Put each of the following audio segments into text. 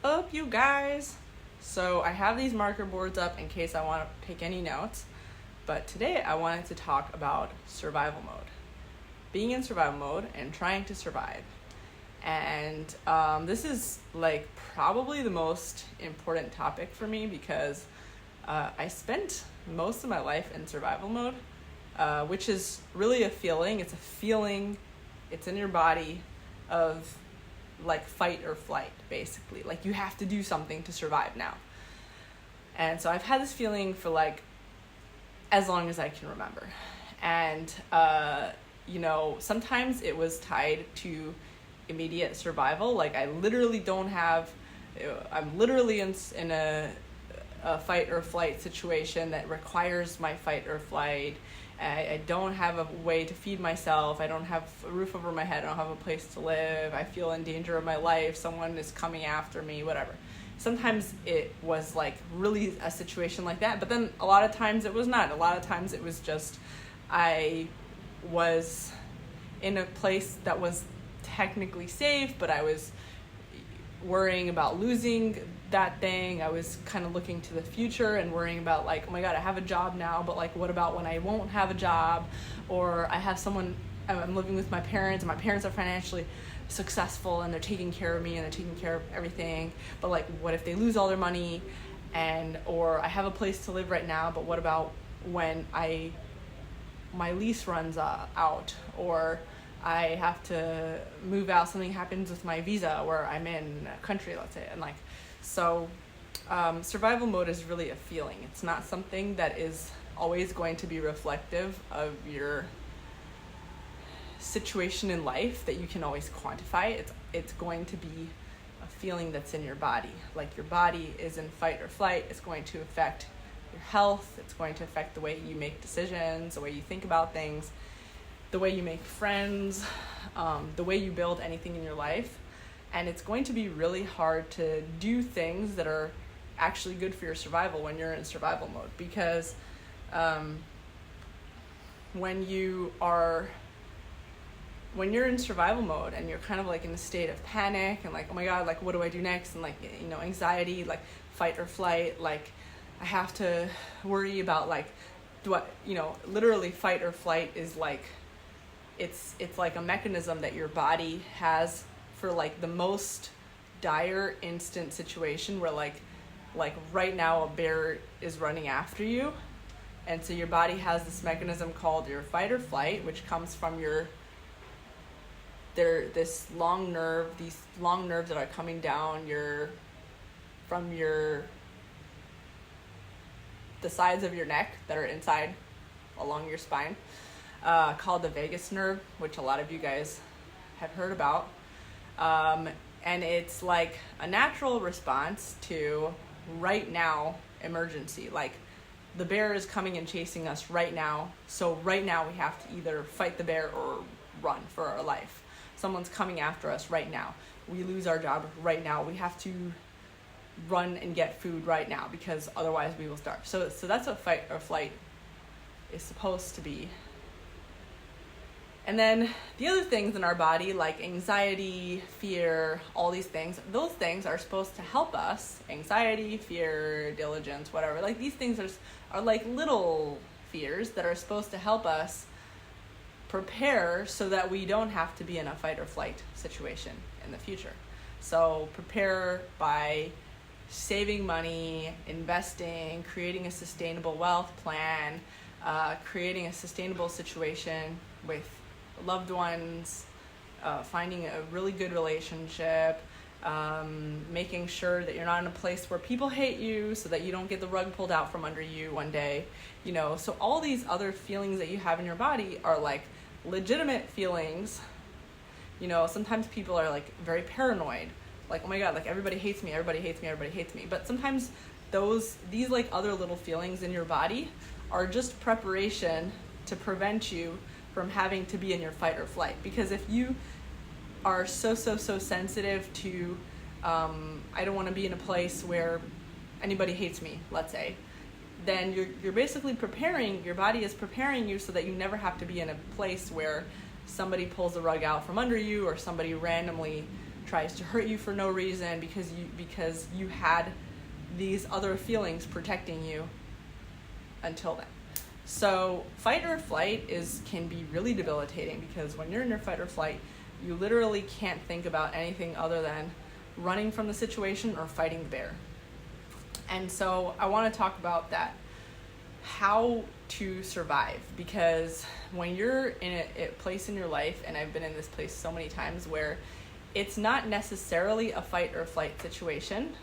up, you guys? So I have these marker boards up in case I want to take any notes, but today I wanted to talk about survival mode. Being in survival mode and trying to survive. And this is like probably the most important topic for me because I spent most of my life in survival mode, which is really a feeling. It's a feeling, it's in your body of like fight or flight, basically. Like you have to do something to survive now. And so I've had this feeling for like as long as I can remember. And, sometimes it was tied to immediate survival. Like I'm literally in a fight or flight situation that requires my fight or flight. I don't have a way to feed myself. I don't have a roof over my head. I don't have a place to live. I feel in danger of my life. Someone is coming after me, whatever. Sometimes it was like really a situation like that, but then a lot of times it was not. A lot of times it was just I was in a place that was technically safe, but I was worrying about losing that thing. I was kind of looking to the future and worrying about like, oh my God, I have a job now, but like, what about when I won't have a job? Or I have I'm living with my parents and my parents are financially successful and they're taking care of me and they're taking care of everything. But like, what if they lose all their money? Or I have a place to live right now, but what about when my lease runs out, or I have to move out, something happens with my visa where I'm in a country, let's say. And like, so survival mode is really a feeling. It's not something that is always going to be reflective of your situation in life that you can always quantify. It's going to be a feeling that's in your body. Like your body is in fight or flight. It's going to affect your health. It's going to affect the way you make decisions, the way you think about things, the way you make friends, the way you build anything in your life. And it's going to be really hard to do things that are actually good for your survival when you're in survival mode, because when you're in survival mode and you're kind of like in a state of panic and like, oh my God, like what do I do next? And like, anxiety, like fight or flight, like I have to worry about like, literally fight or flight is like, it's like a mechanism that your body has for like the most dire instant situation where like right now a bear is running after you. And so your body has this mechanism called your fight or flight, which comes from these long nerves that are coming down from the sides of your neck that are inside along your spine, called the vagus nerve, which a lot of you guys have heard about. And it's like a natural response to right now emergency. Like the bear is coming and chasing us right now. So right now we have to either fight the bear or run for our life. Someone's coming after us right now. We lose our job right now. We have to run and get food right now because otherwise we will starve. So that's what fight or flight is supposed to be. And then the other things in our body, like anxiety, fear, all these things, those things are supposed to help us. Anxiety, fear, diligence, whatever. Like these things are like little fears that are supposed to help us prepare so that we don't have to be in a fight or flight situation in the future. So prepare by saving money, investing, creating a sustainable wealth plan, creating a sustainable situation with loved ones, finding a really good relationship, making sure that you're not in a place where people hate you so that you don't get the rug pulled out from under you one day. So all these other feelings that you have in your body are like legitimate feelings. Sometimes people are like very paranoid, like, oh my God, like everybody hates me. But sometimes these like other little feelings in your body are just preparation to prevent you from having to be in your fight or flight. Because if you are so sensitive to, I don't want to be in a place where anybody hates me, let's say, then you're basically preparing, your body is preparing you so that you never have to be in a place where somebody pulls the rug out from under you or somebody randomly tries to hurt you for no reason because you had these other feelings protecting you until then. So fight or flight can be really debilitating, because when you're in your fight or flight, you literally can't think about anything other than running from the situation or fighting the bear. And so I want to talk about that, how to survive, because when you're in a place in your life, and I've been in this place so many times, where it's not necessarily a fight or flight situation.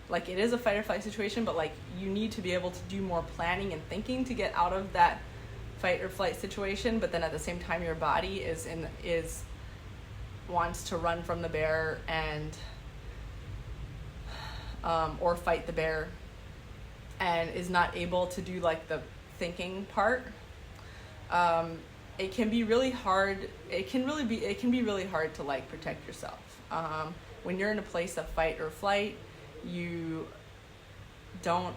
Like, it is a fight or flight situation, but like, you need to be able to do more planning and thinking to get out of that fight or flight situation. But then at the same time, your body wants to run from the bear and or fight the bear, and is not able to do like the thinking part. It can be really hard. It can be really hard to like protect yourself. When you're in a place of fight or flight, you don't,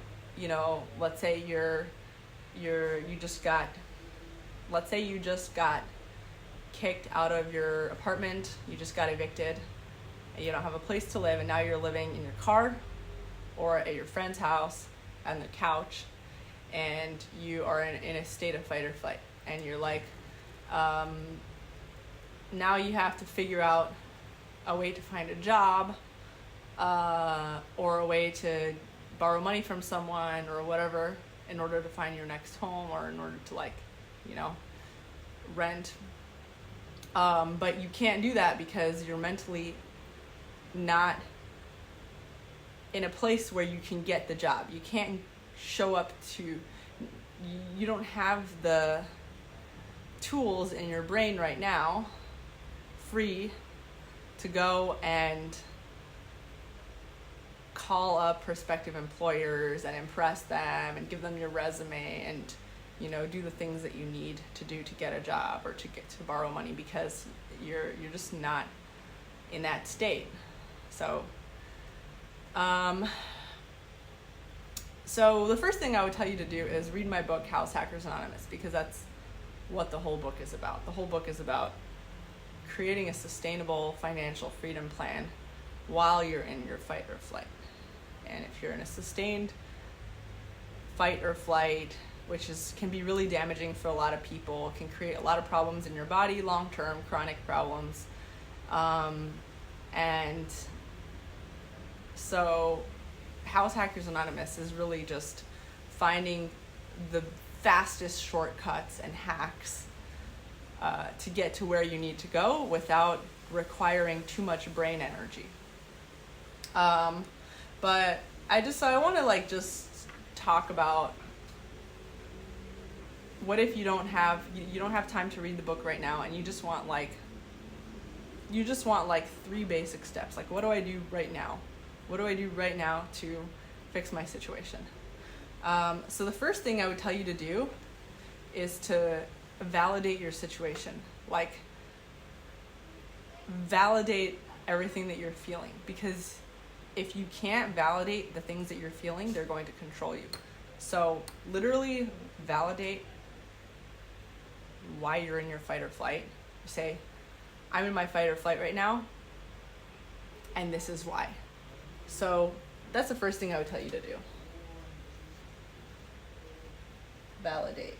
let's say you just got kicked out of your apartment, you just got evicted, and you don't have a place to live, and now you're living in your car or at your friend's house on the couch, and you are in a state of fight or flight, and you're like, now you have to figure out a way to find a job, or a way to borrow money from someone or whatever in order to find your next home, or in order to rent. But you can't do that because you're mentally not in a place where you can get the job. You can't show up you don't have the tools in your brain right now free to go and call up prospective employers and impress them and give them your resume and do the things that you need to do to get a job or to borrow money, because you're just not in that state. So the first thing I would tell you to do is read my book, House Hackers Anonymous, because that's what the whole book is about. The whole book is about creating a sustainable financial freedom plan while you're in your fight or flight. And if you're in a sustained fight or flight, which can be really damaging for a lot of people, can create a lot of problems in your body, long-term chronic problems. And so House Hackers Anonymous is really just finding the fastest shortcuts and hacks to get to where you need to go without requiring too much brain energy. But I want to just talk about, what if you don't have time to read the book right now, and you just want 3 basic steps. Like, what do I do right now? What do I do right now to fix my situation? So the first thing I would tell you to do is to validate your situation. Like, validate everything that you're feeling, because if you can't validate the things that you're feeling, they're going to control you. So literally validate why you're in your fight or flight. Say, I'm in my fight or flight right now, and this is why. So that's the first thing I would tell you to do. Validate.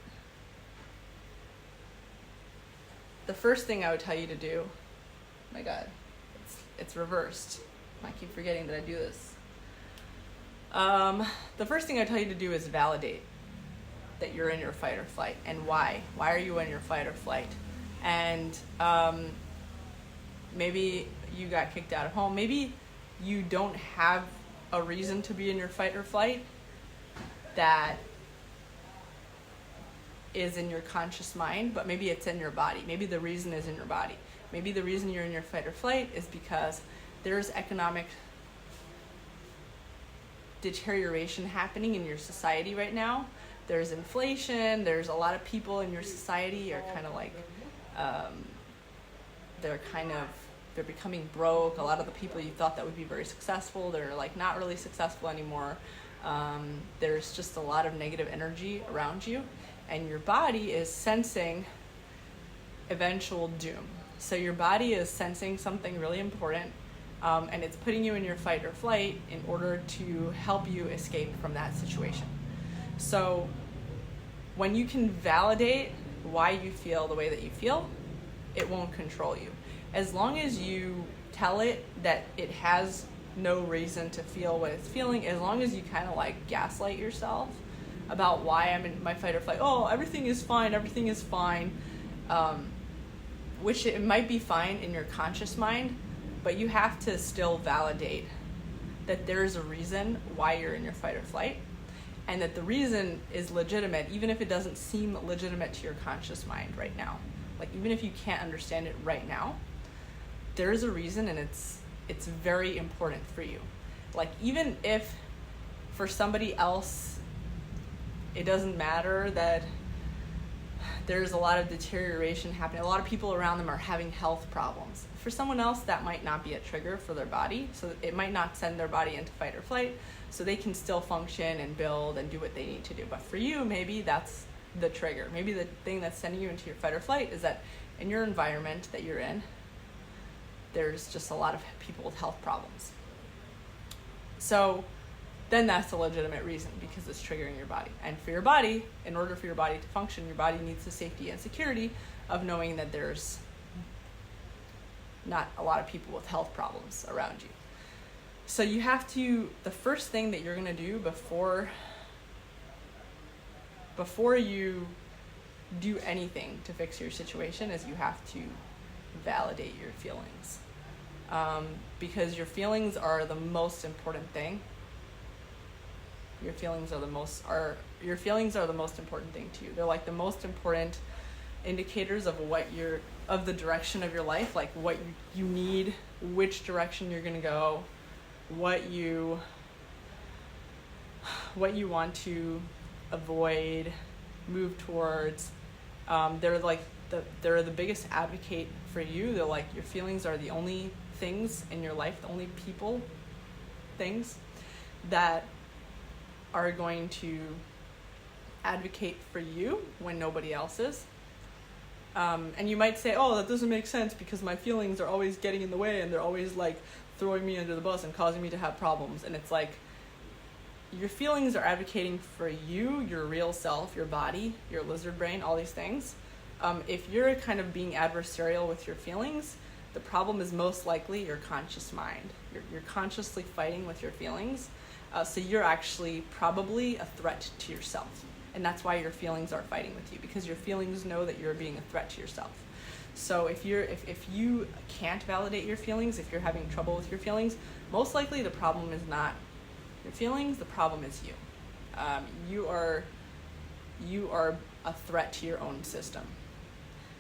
The first thing I would tell you to do, oh my God, it's reversed. I keep forgetting that I do this. The first thing I tell you to do is validate that you're in your fight or flight, and why. Why are you in your fight or flight? And maybe you got kicked out of home. Maybe you don't have a reason to be in your fight or flight that is in your conscious mind, but maybe it's in your body. Maybe the reason is in your body. Maybe the reason you're in your fight or flight is because there's economic deterioration happening in your society right now. There's inflation. There's a lot of people in your society are kind of like, they're becoming broke. A lot of the people you thought that would be very successful, they're like not really successful anymore. There's just a lot of negative energy around you, and your body is sensing eventual doom. So your body is sensing something really important, and it's putting you in your fight or flight in order to help you escape from that situation. So when you can validate why you feel the way that you feel, it won't control you. As long as you tell it that it has no reason to feel what it's feeling, as long as you kind of like gaslight yourself about why I'm in my fight or flight, oh, everything is fine, which it might be fine in your conscious mind, but you have to still validate that there's a reason why you're in your fight or flight, and that the reason is legitimate, even if it doesn't seem legitimate to your conscious mind right now. Like, even if you can't understand it right now, there is a reason, and it's very important for you. Like, even if for somebody else it doesn't matter that there's a lot of deterioration happening, a lot of people around them are having health problems. For someone else, that might not be a trigger for their body, so it might not send their body into fight or flight, so they can still function and build and do what they need to do. But for you, maybe that's the trigger. Maybe the thing that's sending you into your fight or flight is that in your environment that you're in, there's just a lot of people with health problems. So then that's a legitimate reason, because it's triggering your body. And for your body, in order for your body to function, your body needs the safety and security of knowing that there's not a lot of people with health problems around you. So you have to, the first thing that you're going to do before you do anything to fix your situation is you have to validate your feelings. Because your feelings are the most important thing. Your feelings are the most important thing to you. They're like the most important indicators of of the direction of your life, like what you need, which direction you're going to go, what you want to avoid, move towards. They're the biggest advocate for you. They're like, your feelings are the only things in your life, the only things that are going to advocate for you when nobody else is. And you might say, oh, that doesn't make sense because my feelings are always getting in the way and they're always like throwing me under the bus and causing me to have problems. And it's like, your feelings are advocating for you, your real self, your body, your lizard brain, all these things. If you're kind of being adversarial with your feelings, the problem is most likely your conscious mind. You're consciously fighting with your feelings. So you're actually probably a threat to yourself. And that's why your feelings are fighting with you, because your feelings know that you're being a threat to yourself. So if you can't validate your feelings, if you're having trouble with your feelings, most likely the problem is not your feelings, the problem is you. You are a threat to your own system,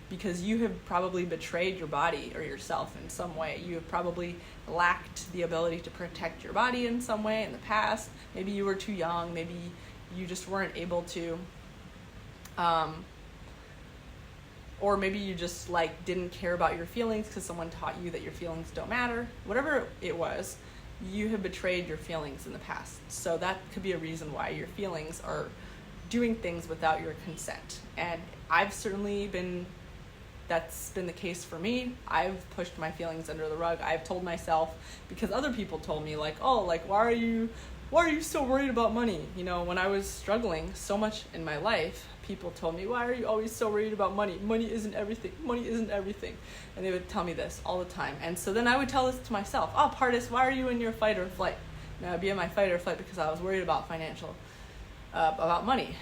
because you have probably betrayed your body or yourself in some way. You have probably lacked the ability to protect your body in some way in the past. Maybe you were too young, maybe you just weren't able to, or maybe you just like didn't care about your feelings because someone taught you that your feelings don't matter. Whatever it was, you have betrayed your feelings in the past. So that could be a reason why your feelings are doing things without your consent. And that's been the case for me. I've pushed my feelings under the rug. I've told myself, because other people told me, like, oh, like, why are you so worried about money? You know, when I was struggling so much in my life, people told me, why are you always so worried about money? Money isn't everything. Money isn't everything. And they would tell me this all the time. And so then I would tell this to myself. Oh, Pardes, why are you in your fight or flight? And I'd be in my fight or flight because I was worried about about money.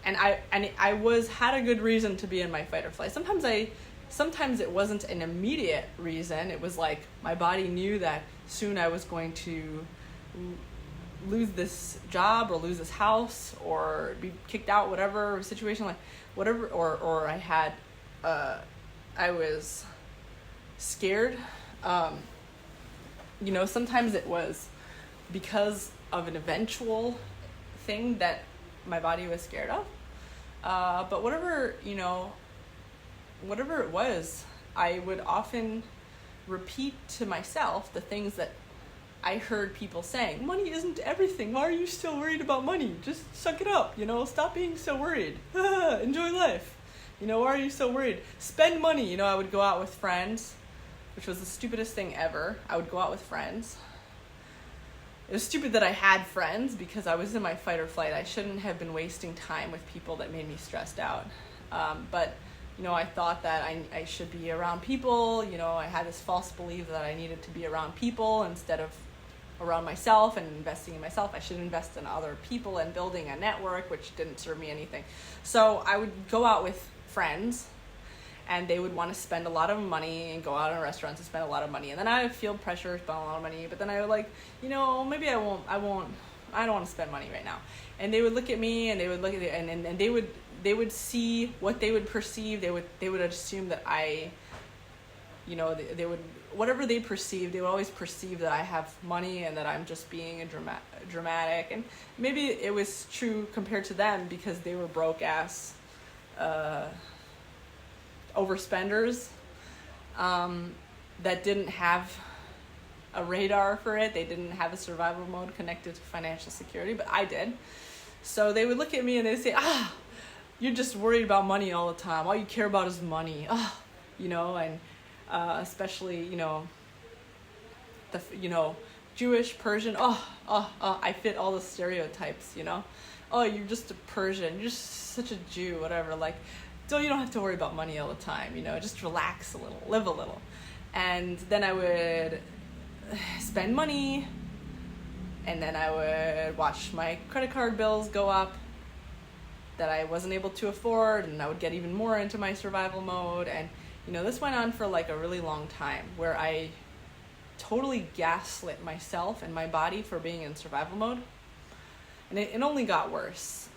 And I had a good reason to be in my fight or flight. Sometimes it wasn't an immediate reason. It was like my body knew that soon I was going to lose this job or lose this house or be kicked out, whatever situation, like whatever, or I was scared. Sometimes it was because of an eventual thing that my body was scared of. But whatever it was, I would often repeat to myself the things that I heard people saying. Money isn't everything. Why are you still worried about money? Just suck it up, stop being so worried. Enjoy life. Why are you so worried? Spend money. I would go out with friends which was the stupidest thing ever. I would go out with friends. It was stupid that I had friends because I was in my fight or flight. I shouldn't have been wasting time with people that made me stressed out. But, I thought that I should be around people. I had this false belief that I needed to be around people instead of around myself and investing in myself. I should invest in other people and building a network, which didn't serve me anything. So I would go out with friends, and they would want to spend a lot of money and go out in restaurants and spend a lot of money. And then I would feel pressure to spend a lot of money, but then I would maybe I don't want to spend money right now. And they would look at me, and they would look at it, and they would see what they would perceive. They would assume that they would, whatever they perceive, they would always perceive that I have money and that I'm just being dramatic. And maybe it was true compared to them because they were broke ass overspenders that didn't have a radar for it. They didn't have a survival mode connected to financial security, but I did. So they would look at me and they'd say, you're just worried about money all the time. All you care about is money. And especially, Jewish, Persian. I fit all the stereotypes, Oh, you're just a Persian. You're just such a Jew, whatever. So you don't have to worry about money all the time, just relax a little, live a little. And then I would spend money, and then I would watch my credit card bills go up that I wasn't able to afford, and I would get even more into my survival mode. And, this went on for a really long time where I totally gaslit myself and my body for being in survival mode. And it only got worse.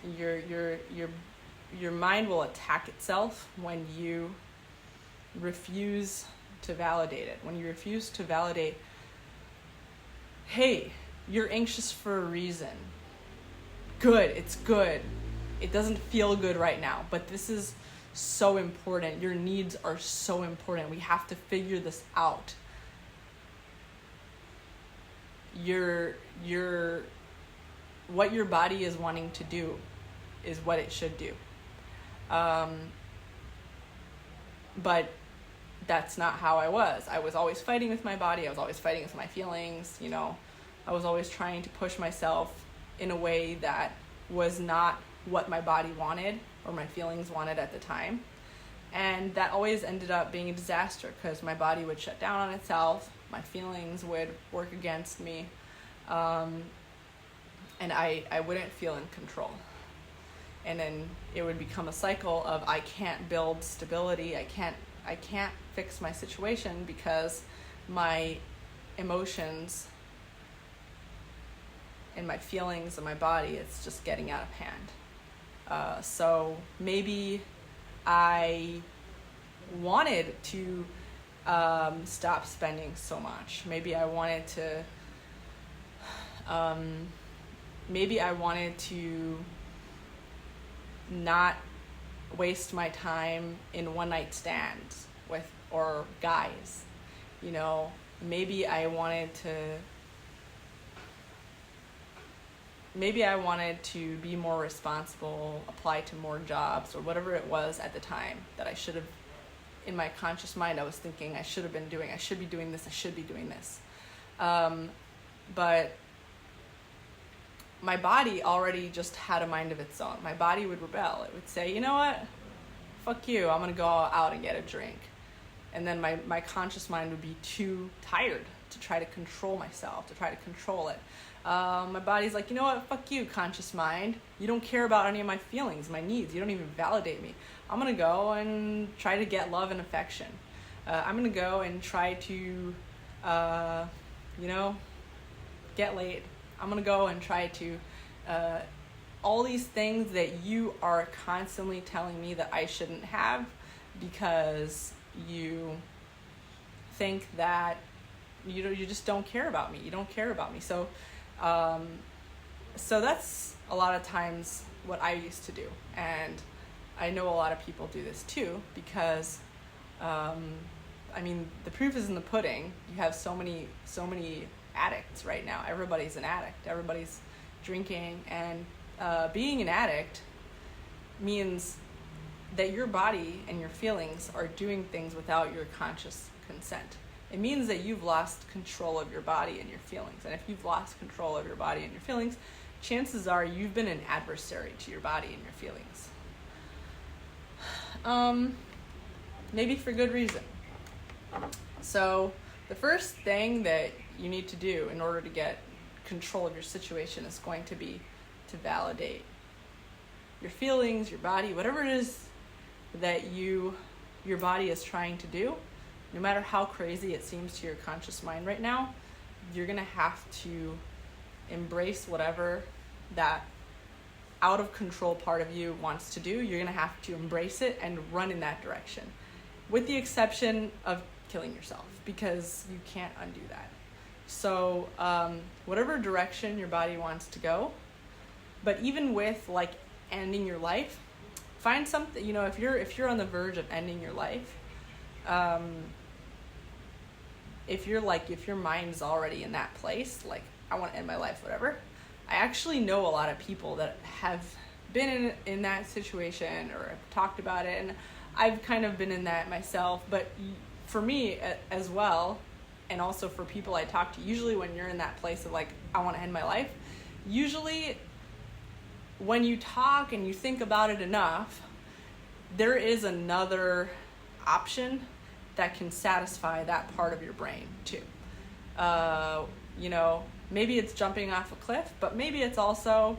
Your mind will attack itself when you refuse to validate it. When you refuse to validate, hey, you're anxious for a reason. Good, it's good. It doesn't feel good right now, but this is so important. Your needs are so important. We have to figure this out. What your body is wanting to do is what it should do. But that's not how I was. I was always fighting with my body. I was always fighting with my feelings. I was always trying to push myself in a way that was not what my body wanted or my feelings wanted at the time. And that always ended up being a disaster because my body would shut down on itself. My feelings would work against me. And I wouldn't feel in control. And then it would become a cycle of I can't build stability. I can't fix my situation because my emotions and my feelings and my body, it's just getting out of hand. So maybe I wanted to stop spending so much. Maybe I wanted to not waste my time in one night stands or guys. Maybe I wanted to be more responsible, apply to more jobs, or whatever it was at the time that I should have, in my conscious mind, I was thinking I should have been doing, I should be doing this, I should be doing this. But my body already just had a mind of its own. My body would rebel. It would say, you know what? Fuck you. I'm going to go out and get a drink. And then my conscious mind would be too tired to try to control myself, to try to control it. My body's like, you know what? Fuck you, conscious mind. You don't care about any of my feelings, my needs. You don't even validate me. I'm going to go and try to get love and affection. I'm going to go and try to, get laid. I'm going to go and try to, all these things that you are constantly telling me that I shouldn't have because you think that you just don't care about me. You don't care about me. So that's a lot of times what I used to do. And I know a lot of people do this too because, the proof is in the pudding. You have so many addicts right now. Everybody's an addict. Everybody's drinking. And being an addict means that your body and your feelings are doing things without your conscious consent. it means that you've lost control of your body and your feelings. And if you've lost control of your body and your feelings, chances are you've been an adversary to your body and your feelings. Maybe for good reason. So the first thing that you need to do in order to get control of your situation is going to be to validate your feelings, your body, whatever it is that your body is trying to do. No matter how crazy it seems to your conscious mind right now, you're going to have to embrace whatever that out of control part of you wants to do. You're going to have to embrace it and run in that direction, with the exception of killing yourself, because you can't undo that. So whatever direction your body wants to go, but even with like ending your life, find something, you know, if you're on the verge of ending your life, if your mind's already in that place, like, I want to end my life, whatever. I actually know a lot of people that have been in that situation or have talked about it, and I've kind of been in that myself. But for me as well, and also for people I talk to, usually when you're in that place of like, I want to end my life, usually when you talk and you think about it enough, there is another option that can satisfy that part of your brain too. You know, maybe it's jumping off a cliff, but maybe it's also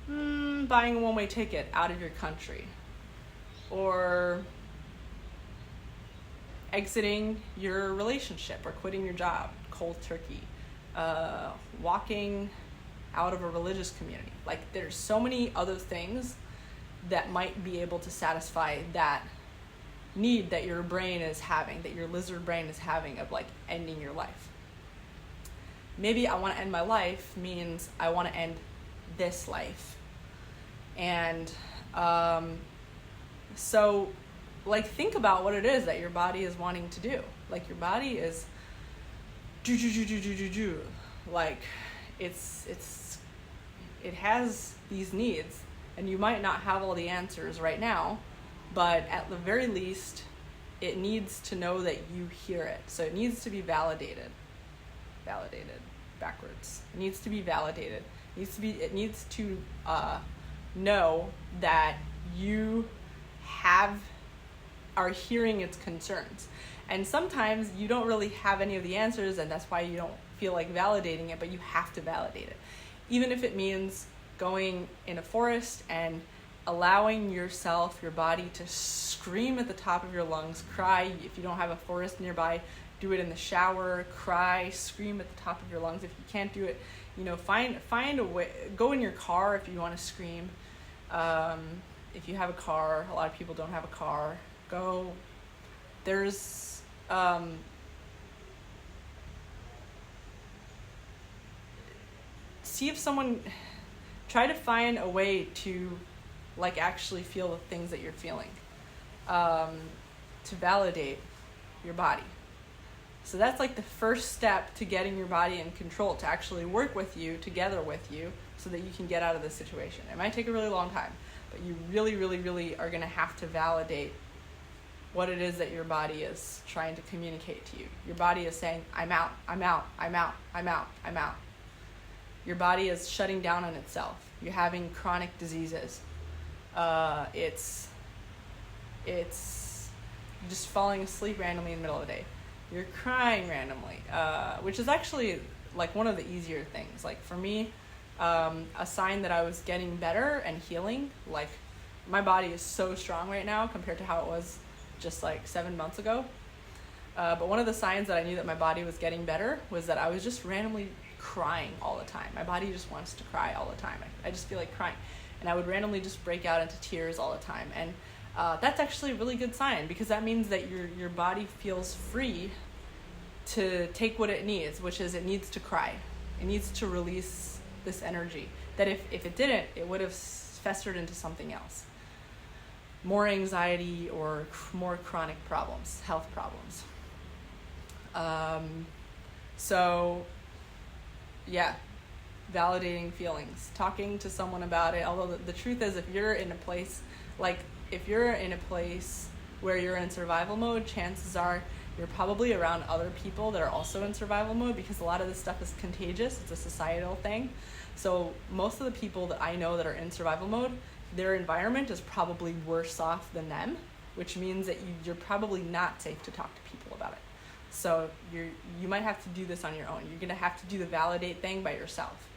buying a one-way ticket out of your country, or exiting your relationship, or quitting your job cold turkey, walking out of a religious community. Like, there's so many other things that might be able to satisfy that need that your brain is having, that your lizard brain is having, of like ending your life. Maybe I want to end my life means I want to end this life. And so like, think about what it is that your body is wanting to do. Like, your body is like, it has these needs, and you might not have all the answers right now, but at the very least, it needs to know that you hear it. So it needs to be validated backwards. It needs to be validated. It needs to know that you are hearing its concerns. And sometimes you don't really have any of the answers, and that's why you don't feel like validating it, but you have to validate it. Even if it means going in a forest and allowing yourself, your body, to scream at the top of your lungs, cry. If you don't have a forest nearby, do it in the shower, cry, scream at the top of your lungs. If you can't do it, you know, find a way. Go in your car if you want to scream. If you have a car, a lot of people don't have a car. Go. There's see if someone, try to find a way to like actually feel the things that you're feeling, to validate your body. So that's like the first step to getting your body in control, to actually work with you, together with you, so that you can get out of this situation. It might take a really long time, but you really, really, really are going to have to validate what it is that your body is trying to communicate to you. Your body is saying, I'm out, I'm out, I'm out, I'm out, I'm out. Your body is shutting down on itself. You're having chronic diseases. It's just falling asleep randomly in the middle of the day. You're crying randomly, which is actually like one of the easier things. Like for me, a sign that I was getting better and healing, like my body is so strong right now compared to how it was just like 7 months ago. But one of the signs that I knew that my body was getting better was that I was just randomly crying all the time. My body just wants to cry all the time. I just feel like crying. And I would randomly just break out into tears all the time. And that's actually a really good sign, because that means that your body feels free to take what it needs, which is it needs to cry. It needs to release this energy that if it didn't, it would have festered into something else. More anxiety or more chronic problems, health problems. So, yeah, validating feelings, talking to someone about it. Although the truth is, if you're in a place where you're in survival mode, chances are You're probably around other people that are also in survival mode, because a lot of this stuff is contagious. It's a societal thing. So most of the people that I know that are in survival mode, their environment is probably worse off than them, which means that you're probably not safe to talk to people about it. So you might have to do this on your own. You're going to have to do the validate thing by yourself.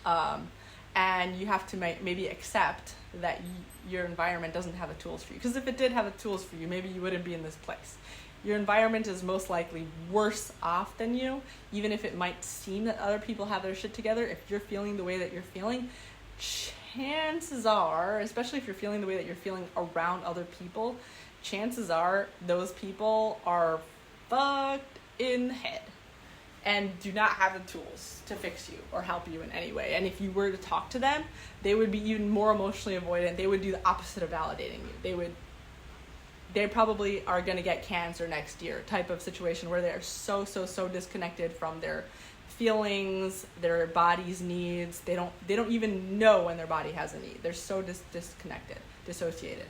And you have to maybe accept that your environment doesn't have the tools for you. Because if it did have the tools for you, maybe you wouldn't be in this place. Your environment is most likely worse off than you, even if it might seem that other people have their shit together. If you're feeling the way that you're feeling, chances are, especially if you're feeling the way that you're feeling around other people, chances are those people are fucked in the head and do not have the tools to fix you or help you in any way. And if you were to talk to them, they would be even more emotionally avoidant. They would do the opposite of validating you. They probably are going to get cancer next year type of situation, where they're so disconnected from their feelings, their body's needs. They don't even know when their body has a need. They're so disconnected, dissociated.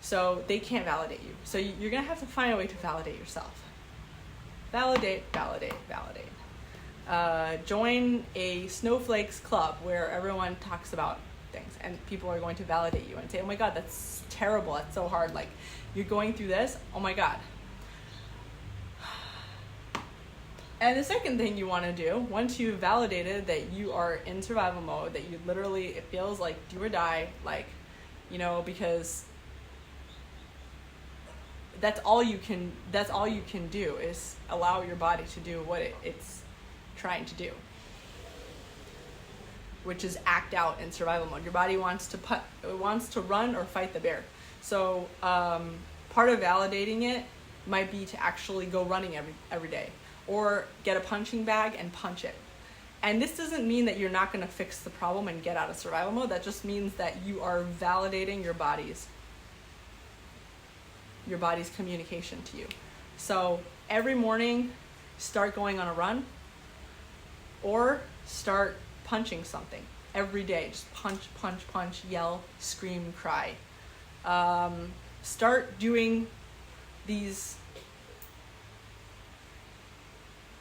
So they can't validate you. So you're going to have to find a way to validate yourself. Validate. Join a snowflakes club where everyone talks about things and people are going to validate you and say, oh my God, that's terrible. That's so hard. Like, you're going through this. Oh my God. And the second thing you want to do, once you've validated that you are in survival mode, that you literally, it feels like do or die, like, because that's all you can do is allow your body to do what it's trying to do, which is act out in survival mode. Your body wants to run or fight the bear. So part of validating it might be to actually go running every day, or get a punching bag and punch it. And this doesn't mean that you're not going to fix the problem and get out of survival mode. That just means that you are validating your body's communication to you. So every morning, start going on a run, or start punching something every day. Just punch, yell, scream, cry. Start doing these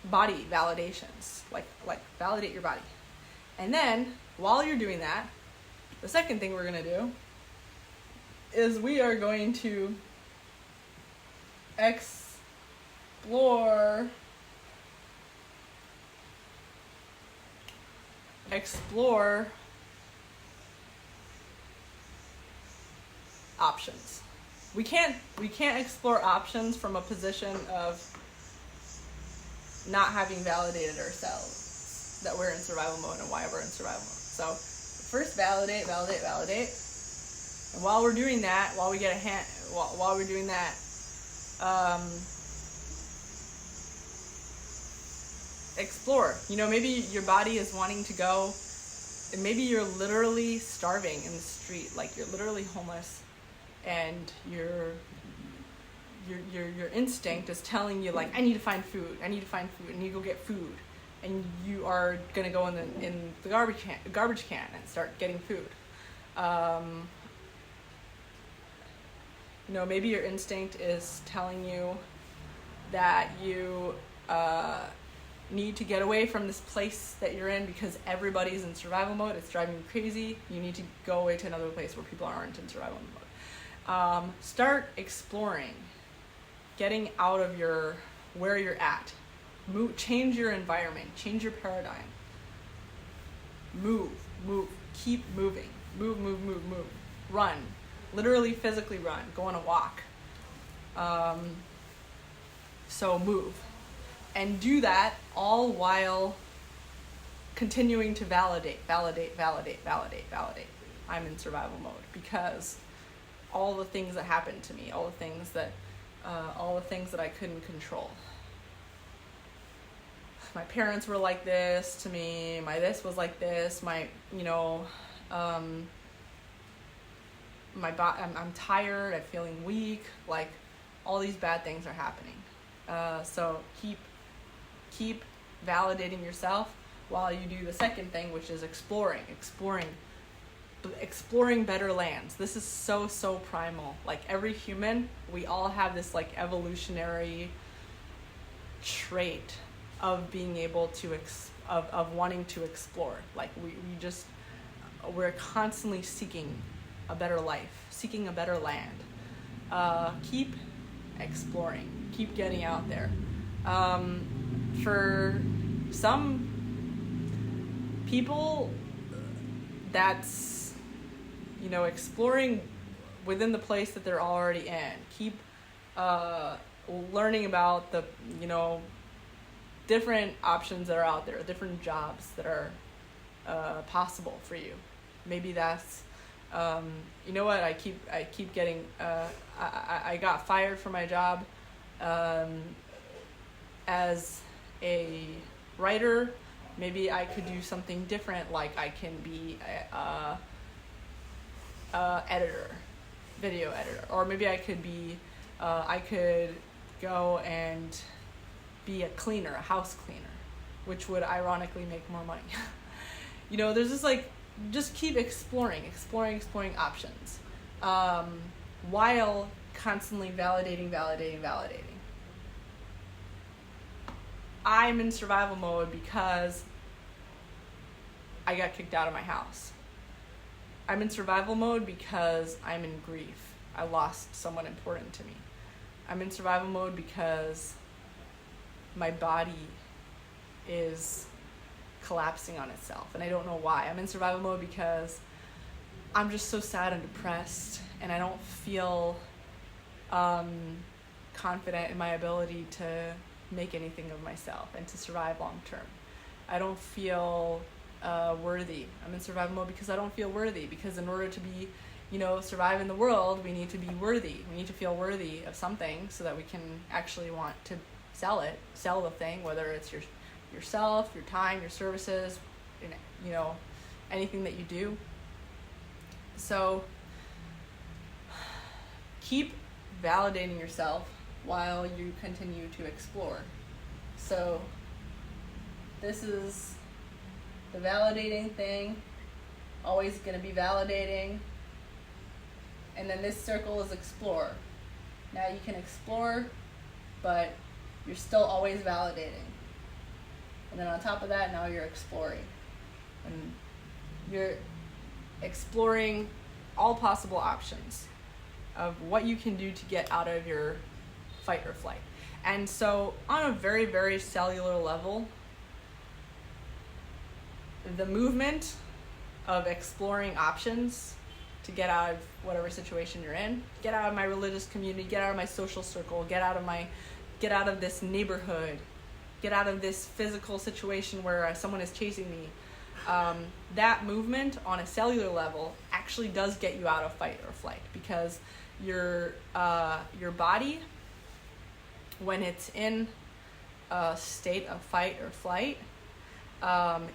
body validations, like validate your body. And then while you're doing that, the second thing we're going to do is we are going to explore options. We can't explore options from a position of not having validated ourselves that we're in survival mode and why we're in survival mode. So first validate. And while we're doing that, while we're doing that, explore. Maybe your body is wanting to go, and maybe you're literally starving in the street, like you're literally homeless, and your instinct is telling you, like, I need to find food, and you go get food, and you are gonna go in the garbage can and start getting food. Maybe your instinct is telling you that you need to get away from this place that you're in because everybody's in survival mode. It's driving you crazy. You need to go away to another place where people aren't in survival mode. Start exploring, getting out of where you're at. Change your environment, change your paradigm. Move, keep moving. Move. Run, literally physically run, go on a walk. So move. And do that all while continuing to validate. I'm in survival mode because all the things that happened to me, all the things that I couldn't control. My parents were like this to me. This was like this. I'm tired. I'm feeling weak. Like, all these bad things are happening. So keep validating yourself while you do the second thing, which is exploring better lands. This is so primal. Like, every human, we all have this like evolutionary trait of being able to of wanting to explore. Like we're constantly seeking a better life, seeking a better land. Keep exploring, keep getting out there. For some people, that's, exploring within the place that they're already in. Keep learning about the, different options that are out there, different jobs that are possible for you. Maybe that's, what, I keep getting, I got fired from my job as a writer. Maybe I could do something different, like I can be a editor, video editor, or maybe I could be, I could go and be a cleaner, a house cleaner, which would ironically make more money. There's just keep exploring options, while constantly validating. I'm in survival mode because I got kicked out of my house. I'm in survival mode because I'm in grief. I lost someone important to me. I'm in survival mode because my body is collapsing on itself, and I don't know why. I'm in survival mode because I'm just so sad and depressed, and I don't feel confident in my ability to make anything of myself and to survive long term. I don't feel worthy. I'm in survival mode because I don't feel worthy, because in order to be, survive in the world, we need to be worthy. We need to feel worthy of something so that we can actually want to sell the thing, whether it's yourself, your time, your services, anything that you do. So keep validating yourself while you continue to explore. So this is the validating thing, always going to be validating. And then this circle is explore. Now you can explore, but you're still always validating. And then on top of that, now you're exploring. And you're exploring all possible options of what you can do to get out of your fight or flight. And so on a very, very cellular level, the movement of exploring options to get out of whatever situation you're in, get out of my religious community, get out of my social circle, get out of this neighborhood, get out of this physical situation where someone is chasing me. That movement on a cellular level actually does get you out of fight or flight, because your body, when it's in a state of fight or flight,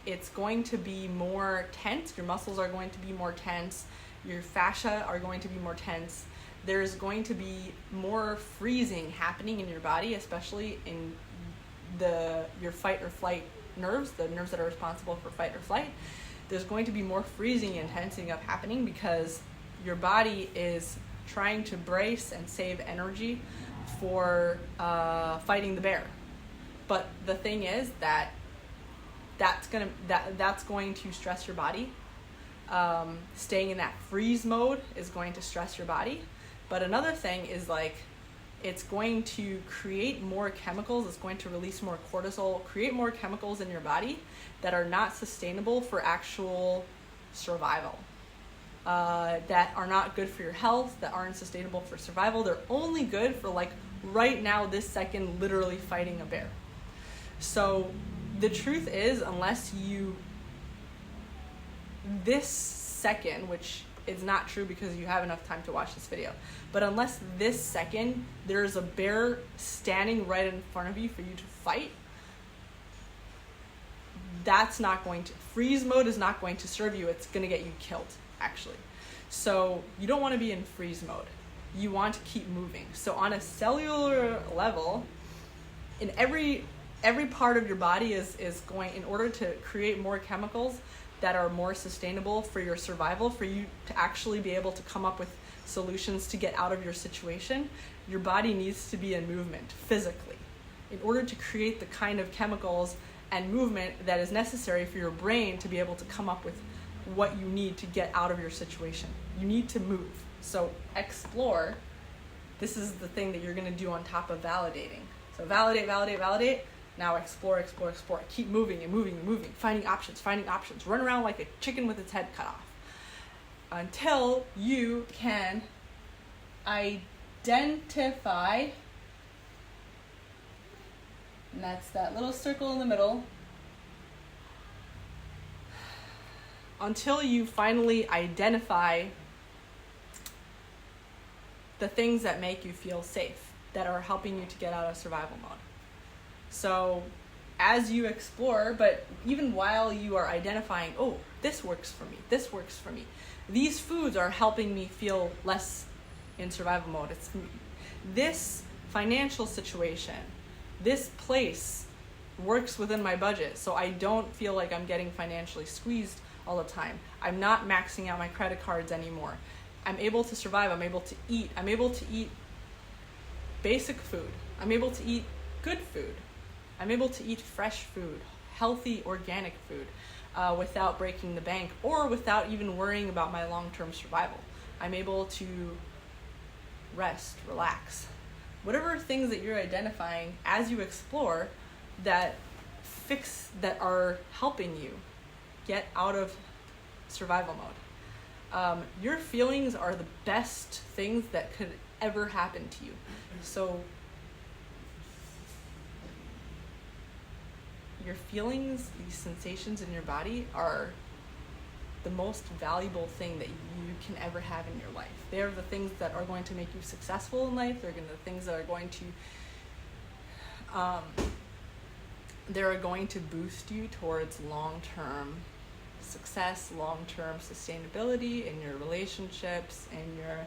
it's going to be more tense. Your muscles are going to be more tense. Your fascia are going to be more tense. There's going to be more freezing happening in your body, especially in your fight or flight nerves, the nerves that are responsible for fight or flight. There's going to be more freezing and tensing up happening because your body is trying to brace and save energy for fighting the bear. But the thing is that's going to stress your body. Staying in that freeze mode is going to stress your body. But another thing is it's going to create more chemicals. It's going to release more cortisol, create more chemicals in your body that are not sustainable for actual survival, that are not good for your health, that aren't sustainable for survival. They're only good for right now, this second, literally fighting a bear. So the truth is, unless you, this second, which is not true because you have enough time to watch this video, but unless this second there's a bear standing right in front of you for you to fight, that's not going to, freeze mode is not going to serve you. It's going to get you killed, actually. So you don't want to be in freeze mode. You want to keep moving. So on a cellular level, in every part of your body is going, in order to create more chemicals that are more sustainable for your survival, for you to actually be able to come up with solutions to get out of your situation, your body needs to be in movement physically. in order to create the kind of chemicals and movement that is necessary for your brain to be able to come up with what you need to get out of your situation. You need to move. So explore. This is the thing that you're going to do on top of validating. So validate, validate, validate. Now explore, explore, explore. Keep moving and moving and moving. Finding options. Run around like a chicken with its head cut off. Until you can identify, and that's that little circle in the middle, until you finally identify the things that make you feel safe, that are helping you to get out of survival mode. So as you explore, but even while you are identifying, oh, this works for me, this works for me, these foods are helping me feel less in survival mode. It's this financial situation, this place works within my budget, so I don't feel like I'm getting financially squeezed all the time. I'm not maxing out my credit cards anymore. I'm able to survive. I'm able to eat. I'm able to eat basic food. I'm able to eat good food. I'm able to eat fresh food, healthy, organic food, without breaking the bank or without even worrying about my long-term survival. I'm able to rest, relax. Whatever things that you're identifying as you explore that are helping you get out of survival mode. Your feelings are the best things that could ever happen to you. So your feelings, these sensations in your body, are the most valuable thing that you can ever have in your life. They're the things that are going to make you successful in life. They're the things that are going to boost you towards long-term success, long-term sustainability in your relationships, in your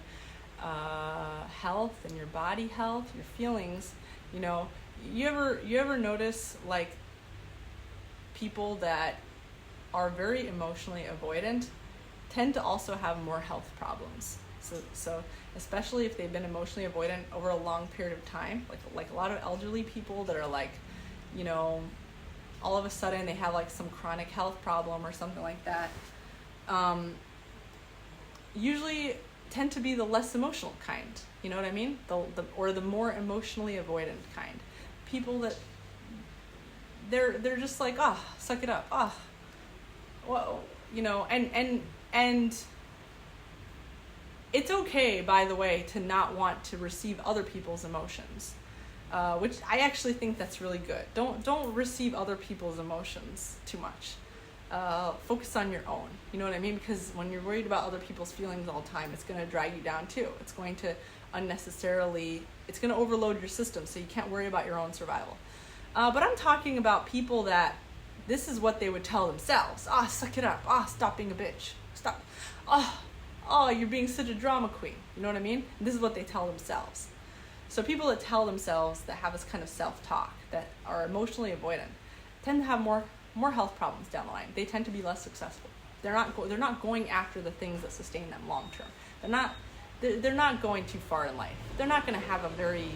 health, in your body health, your feelings. You know, you ever notice like people that are very emotionally avoidant tend to also have more health problems. So especially if they've been emotionally avoidant over a long period of time, like a lot of elderly people that are like, you know, all of a sudden they have like some chronic health problem or something like that, usually tend to be the less emotional kind. You know what I mean? The more emotionally avoidant kind. People that they're just like, suck it up, well, you know, and it's okay, by the way, to not want to receive other people's emotions, which I actually think that's really good. Don't receive other people's emotions too much. Focus on your own. You know what I mean? Because when you're worried about other people's feelings all the time, it's going to drag you down too. It's going to it's going to overload your system, so you can't worry about your own survival. But I'm talking about people that this is what they would tell themselves. Suck it up. Stop being a bitch. Stop. You're being such a drama queen. You know what I mean? And this is what they tell themselves. So people that tell themselves, that have this kind of self-talk, that are emotionally avoidant, tend to have more health problems down the line. They tend to be less successful. They're not going after the things that sustain them long term. They're not going too far in life. They're not going to have a very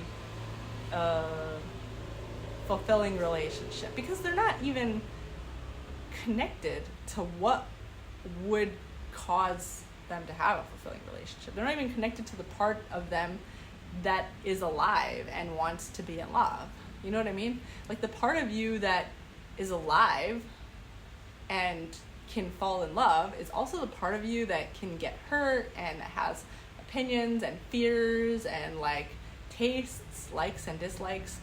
fulfilling relationship because they're not even connected to what would cause them to have a fulfilling relationship. They're not even connected to the part of them that is alive and wants to be in love. You know what I mean? Like the part of you that is alive and can fall in love is also the part of you that can get hurt and that has opinions and fears and like tastes, likes and dislikes.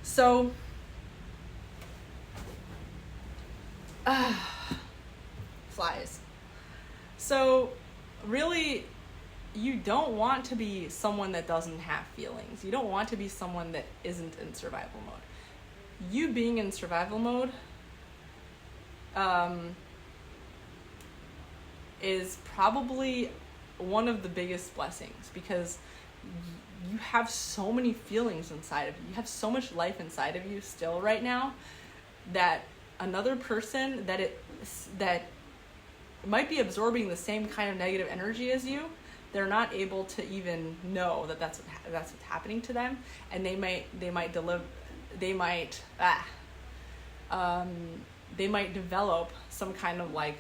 So flies. So really, you don't want to be someone that doesn't have feelings. You don't want to be someone that isn't in survival mode. You being in survival mode is probably one of the biggest blessings because you have so many feelings inside of you. You have so much life inside of you still right now that another person that might be absorbing the same kind of negative energy as you, they're not able to even know that that's what's happening to them, and they might they might develop some kind of like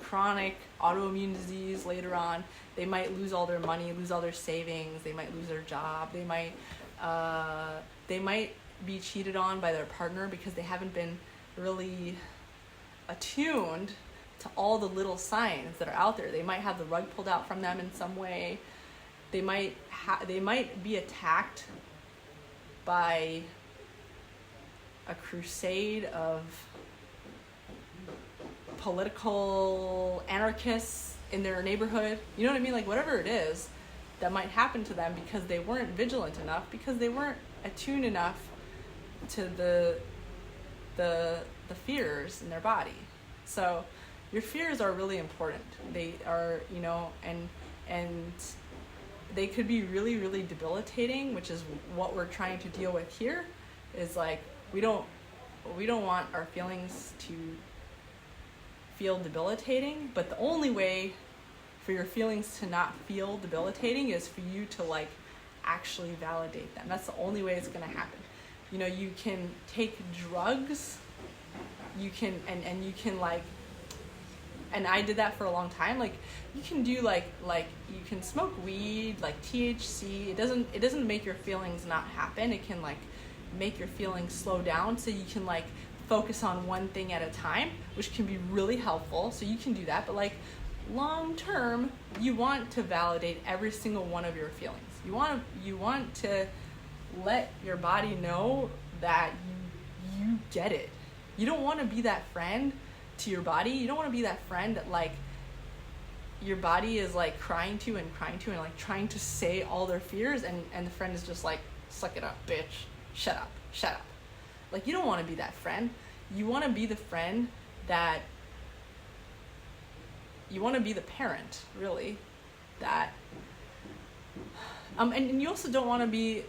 chronic autoimmune disease later on. They might lose all their money, lose all their savings. They might lose their job. They might be cheated on by their partner because they haven't been really attuned to all the little signs that are out there. They might have the rug pulled out from them in some way. They might be attacked by a crusade of political anarchists in their neighborhood. You know what I mean? Like whatever it is that might happen to them because they weren't vigilant enough, because they weren't attuned enough to the fears in their body. So your fears are really important. They are, you know, and they could be really, really debilitating, which is what we're trying to deal with here. Is like we don't want our feelings to feel debilitating, but the only way for your feelings to not feel debilitating is for you to like actually validate them. That's the only way it's going to happen. You know, you can take drugs, you can and you can like, and I did that for a long time. Like you can do like you can smoke weed, like THC. It doesn't make your feelings not happen. It can like make your feelings slow down so you can like focus on one thing at a time, which can be really helpful. So you can do that, but like long term, you want to validate every single one of your feelings. You want to let your body know that you get it. You don't want to be that friend to your body. You don't want to be that friend that like your body is like crying to and like trying to say all their fears, and the friend is just like, suck it up, bitch. Shut up. Like you don't want to be that friend. You want to be the friend that you want to be the parent, really, that and you also don't want to be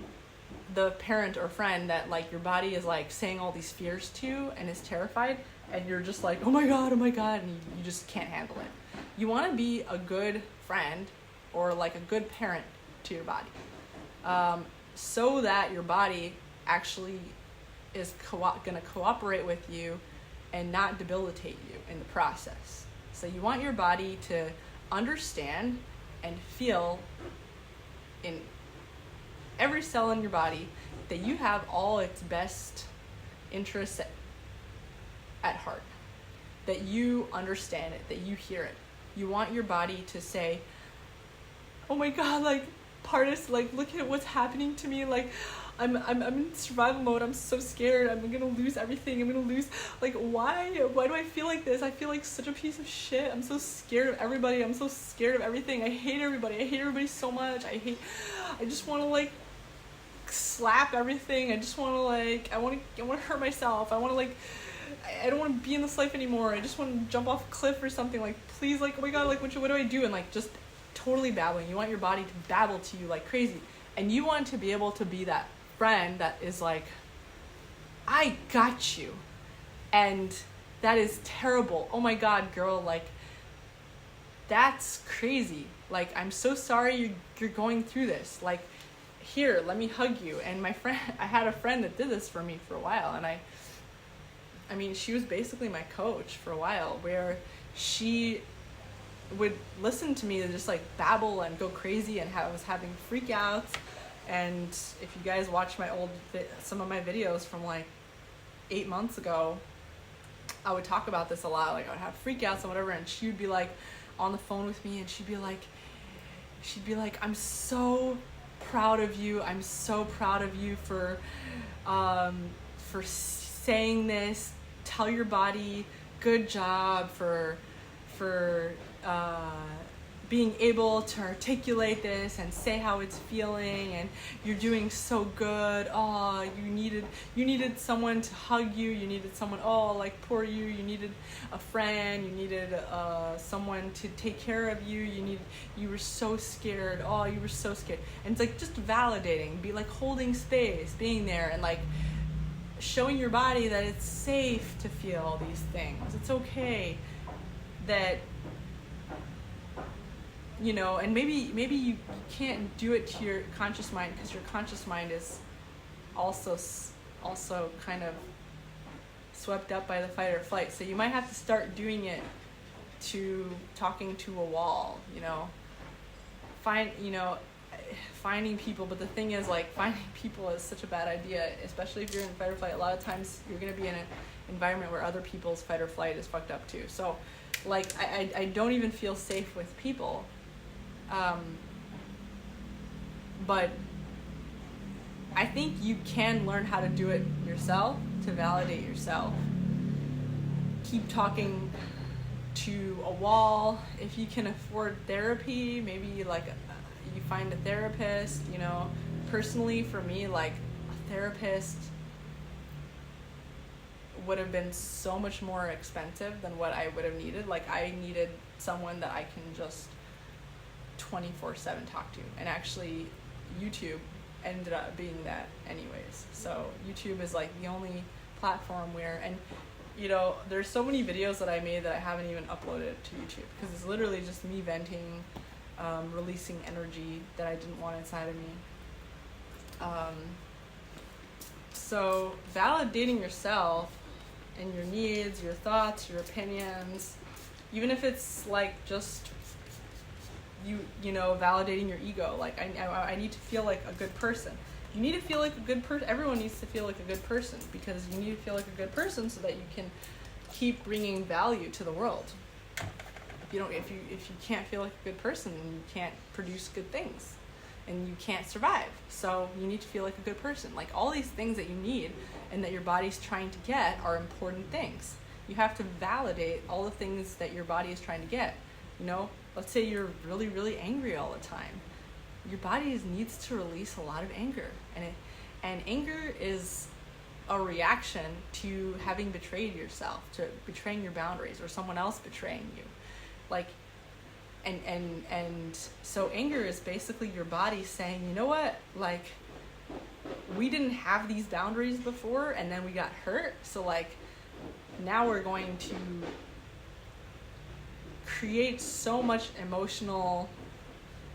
the parent or friend that like your body is like saying all these fears to and is terrified, and you're just like, oh my god, and you just can't handle it. You want to be a good friend or like a good parent to your body, so that your body actually is going to cooperate with you and not debilitate you in the process. So you want your body to understand and feel in every cell in your body that you have all its best interests at heart, that you understand it, that you hear it. You want your body to say, oh my god, like Pardes, like look at what's happening to me, like I'm in survival mode. I'm so scared. I'm gonna lose everything. I'm gonna lose, like, why do I feel like this? I feel like such a piece of shit. I'm so scared of everybody. I'm so scared of everything. I hate everybody so much. I just want to like slap everything. I just want to like, I want to hurt myself. I want to like, I don't want to be in this life anymore. I just want to jump off a cliff or something. Like, please, like, oh my god, like, what do I do? And like, just totally babbling. You want your body to babble to you like crazy, and you want to be able to be that friend that is like, I got you, and that is terrible. Oh my god, girl, like, that's crazy. Like, I'm so sorry you're going through this. Like, here, let me hug you. And my friend, I had a friend that did this for me for a while, and I mean, she was basically my coach for a while, where she would listen to me and just like babble and go crazy, and I was having freakouts. And if you guys watch my some of my videos from like 8 months ago, I would talk about this a lot. Like, I would have freakouts and whatever, and she would be like on the phone with me, and she'd be like, I'm so proud of you. I'm so proud of you for saying this. Tell your body, good job for being able to articulate this and say how it's feeling, and you're doing so good. Oh, you needed someone to hug you. You needed someone, oh, like, poor you. You needed a friend. You needed someone to take care of you. You were so scared. Oh, you were so scared. And it's like just validating, be like holding space, being there, and like showing your body that it's safe to feel all these things. It's okay that, you know, and maybe you can't do it to your conscious mind, because your conscious mind is also also kind of swept up by the fight or flight. So you might have to start doing it to talking to a wall, finding people. But the thing is, like, finding people is such a bad idea, especially if you're in fight or flight. A lot of times you're going to be in an environment where other people's fight or flight is fucked up too. So, like, I don't even feel safe with people. But I think you can learn how to do it yourself, to validate yourself. Keep talking to a wall. If you can afford therapy, maybe like you find a therapist. Personally for me, like, a therapist would have been so much more expensive than what I would have needed. Like, I needed someone that I can just 24/7 talk to, and actually YouTube ended up being that anyways. So YouTube is like the only platform where, and there's so many videos that I made that I haven't even uploaded to YouTube, because it's literally just me venting, releasing energy that I didn't want inside of me. So validating yourself and your needs, your thoughts, your opinions, even if it's like just validating your ego. Like, I need to feel like a good person. You need to feel like a good person. Everyone needs to feel like a good person, because you need to feel like a good person so that you can keep bringing value to the world. If you can't feel like a good person, then you can't produce good things, and you can't survive. So you need to feel like a good person. Like, all these things that you need and that your body's trying to get are important things. You have to validate all the things that your body is trying to get. Let's say you're really, really angry all the time. Your body needs to release a lot of anger, and anger is a reaction to having betrayed yourself, to betraying your boundaries, or someone else betraying you. Like, and so anger is basically your body saying, you know what, like, we didn't have these boundaries before, and then we got hurt, so like now we're going to create so much emotional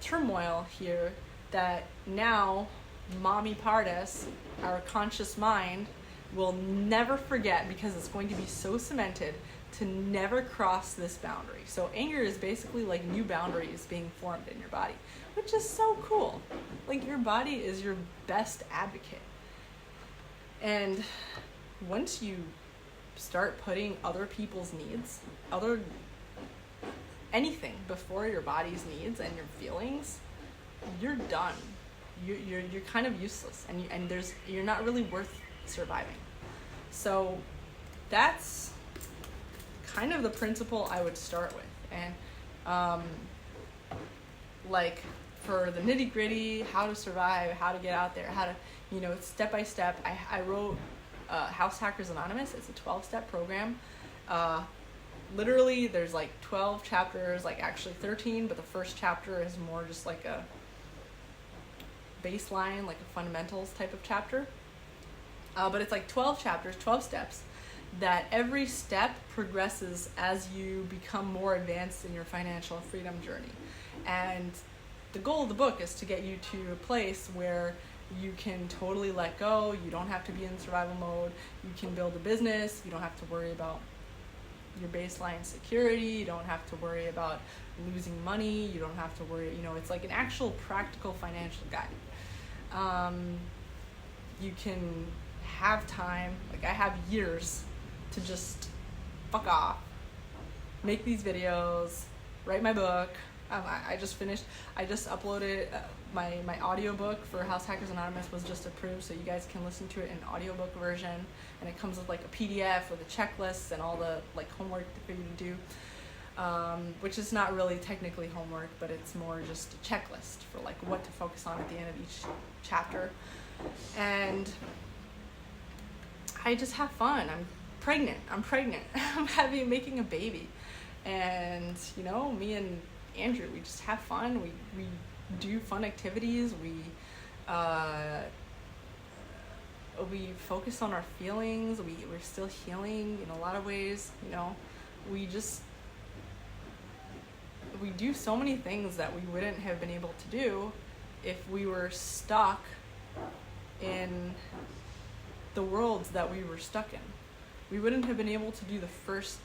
turmoil here that now Mommy Pardes, our conscious mind, will never forget, because it's going to be so cemented to never cross this boundary. So anger is basically like new boundaries being formed in your body, which is so cool. Like, your body is your best advocate. And once you start putting other people's needs, anything before your body's needs and your feelings, you're done. You're kind of useless, and you're not really worth surviving. So that's kind of the principle I would start with. And like, for the nitty gritty, how to survive, how to get out there, how to, step by step, I wrote House Hackers Anonymous. It's a 12-step program. Literally, there's like 12 chapters, like actually 13, but the first chapter is more just like a baseline, like a fundamentals type of chapter. But it's like 12 chapters, 12 steps, that every step progresses as you become more advanced in your financial freedom journey. And the goal of the book is to get you to a place where you can totally let go. You don't have to be in survival mode. You can build a business. You don't have to worry about your baseline security. You don't have to worry about losing money. You don't have to worry, it's like an actual practical financial guide. You can have time, like, I have years to just fuck off, make these videos, write my book. I just uploaded my audiobook for House Hackers Anonymous was just approved, so you guys can listen to it in audiobook version, and it comes with like a PDF with a checklist and all the like homework for you to do, which is not really technically homework, but it's more just a checklist for like what to focus on at the end of each chapter. And I just have fun. I'm pregnant. I'm making a baby, and me and Andrew, we just have fun. We do fun activities. We focus on our feelings. We're still healing in a lot of ways. We do so many things that we wouldn't have been able to do if we were stuck in the worlds that we were stuck in. We wouldn't have been able to do the first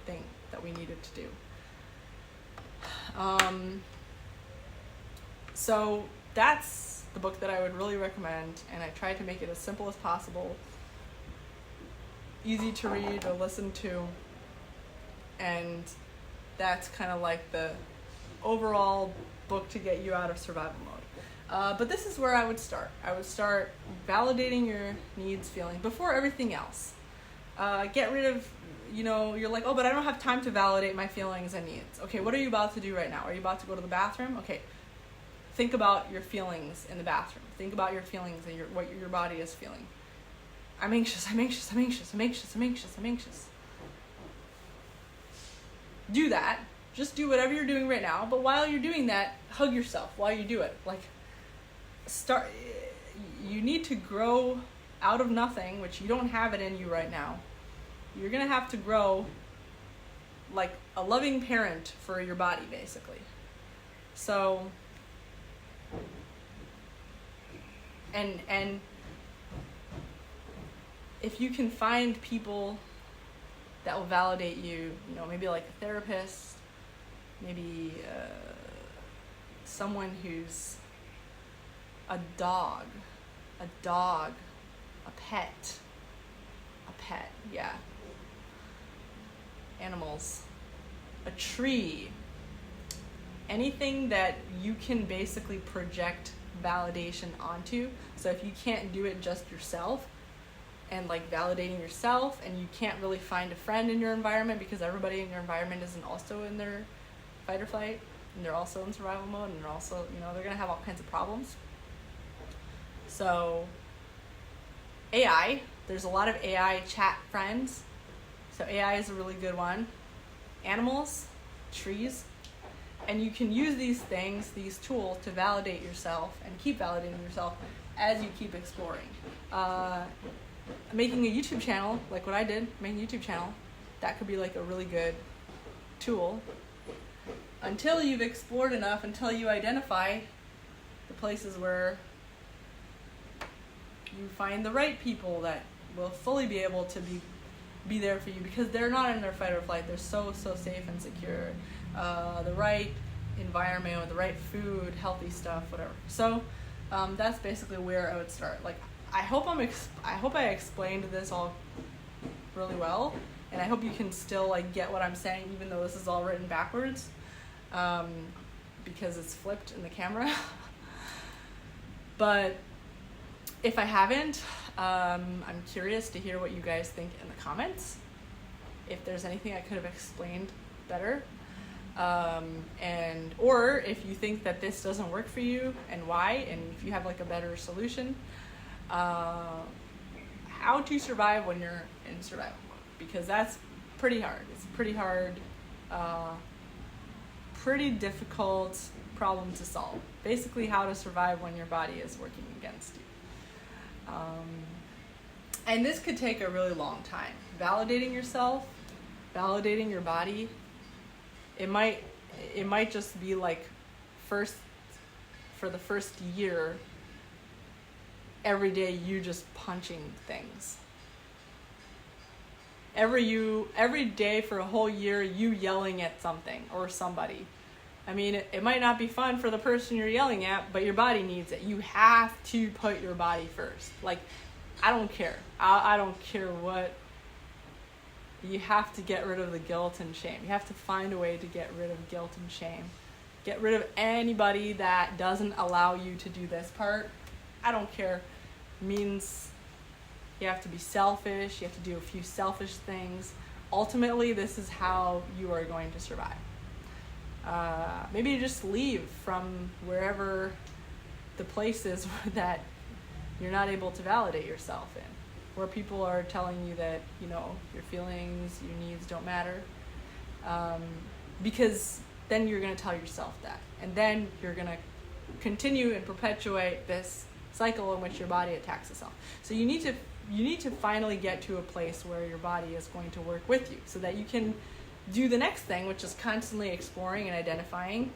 thing that we needed to do. So that's the book that I would really recommend, and I tried to make it as simple as possible, easy to read or listen to, and that's kind of like the overall book to get you out of survival mode. But this is where I would start. I would start validating your needs, feelings, before everything else. Get rid of, you're like, oh, but I don't have time to validate my feelings and needs. Okay, what are you about to do right now? Are you about to go to the bathroom? Okay, think about your feelings in the bathroom. Think about your feelings and what your body is feeling. I'm anxious, I'm anxious, I'm anxious, I'm anxious, I'm anxious, I'm anxious. Do that. Just do whatever you're doing right now. But while you're doing that, hug yourself while you do it. You need to grow out of nothing, which you don't have it in you right now. You're going to have to grow like a loving parent for your body, basically. So, and if you can find people that will validate you, maybe like a therapist, maybe someone who's a dog, a pet, yeah. Animals, a tree, anything that you can basically project validation onto. So if you can't do it just yourself, and like validating yourself, and you can't really find a friend in your environment because everybody in your environment isn't also in their fight or flight, and they're also in survival mode, and they're also, they're gonna have all kinds of problems. So AI, there's a lot of AI chat friends. So AI is a really good one. Animals, trees, and you can use these things, these tools, to validate yourself and keep validating yourself as you keep exploring. Making a YouTube channel, like what I did, making a YouTube channel, that could be like a really good tool. Until you've explored enough, until you identify the places where you find the right people that will fully be able to be there for you, because they're not in their fight or flight. They're so safe and secure. The right environment with the right food, healthy stuff, whatever. So that's basically where I would start. Like, I hope I explained this all really well, and I hope you can still like get what I'm saying, even though this is all written backwards, because it's flipped in the camera. But if I haven't, I'm curious to hear what you guys think in the comments. If there's anything I could have explained better, or if you think that this doesn't work for you and why, and if you have like a better solution. How to survive when you're in survival mode, because that's pretty hard. It's pretty hard, pretty difficult problem to solve. Basically, how to survive when your body is working against you. And this could take a really long time. Validating yourself, validating your body, it might just be like for the first year, every day you just punching things. Every day for a whole year you yelling at something or somebody. I mean, it might not be fun for the person you're yelling at, but your body needs it. You have to put your body first. Like, I don't care. I don't care what. You have to get rid of the guilt and shame. You have to find a way to get rid of guilt and shame. Get rid of anybody that doesn't allow you to do this part. I don't care. It means you have to be selfish. You have to do a few selfish things. Ultimately, this is how you are going to survive. Maybe you just leave from wherever the place is that you're not able to validate yourself in, where people are telling you that, your feelings, your needs don't matter. Because then you're going to tell yourself that. And then you're going to continue and perpetuate this cycle in which your body attacks itself. So you need to finally get to a place where your body is going to work with you, so that you can do the next thing, which is constantly exploring and identifying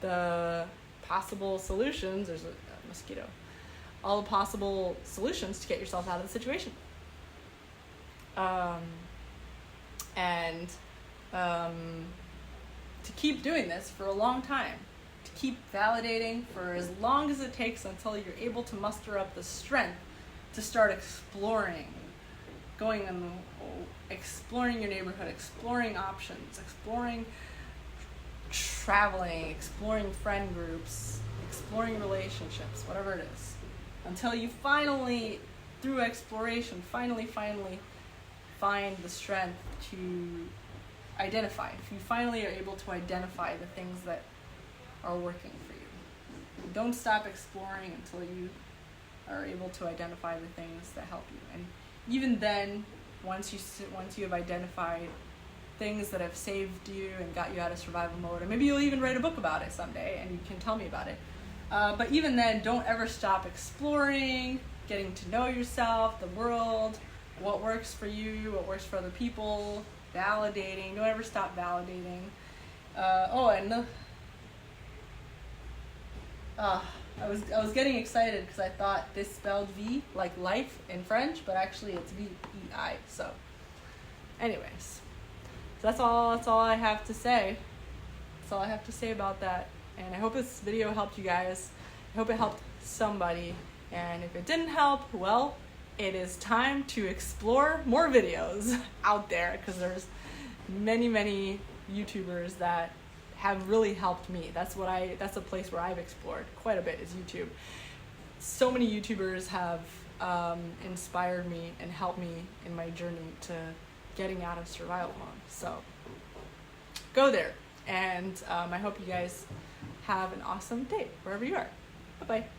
the possible solutions. There's a mosquito. all the possible solutions to get yourself out of the situation. And to keep doing this for a long time, to keep validating for as long as it takes until you're able to muster up the strength to start exploring, exploring your neighborhood, exploring options, exploring traveling, exploring friend groups, exploring relationships, whatever it is, until you finally, through exploration, finally find the strength to identify. If you finally are able to identify the things that are working for you. Don't stop exploring until you are able to identify the things that help you. And even then, once you have identified things that have saved you and got you out of survival mode, and maybe you'll even write a book about it someday and you can tell me about it. But even then, don't ever stop exploring, getting to know yourself, the world, what works for you, what works for other people, validating. Don't ever stop validating. I was getting excited because I thought this spelled V like life in French, but actually it's V-E-I. So, anyways, that's all I have to say. That's all I have to say about that. And I hope this video helped you guys. I hope it helped somebody. And if it didn't help, well, it is time to explore more videos out there, because there's many YouTubers that have really helped me. That's a place where I've explored quite a bit, is YouTube. So many YouTubers have inspired me and helped me in my journey to getting out of survival mode. So go there, and I hope you guys have an awesome day wherever you are. Bye-bye.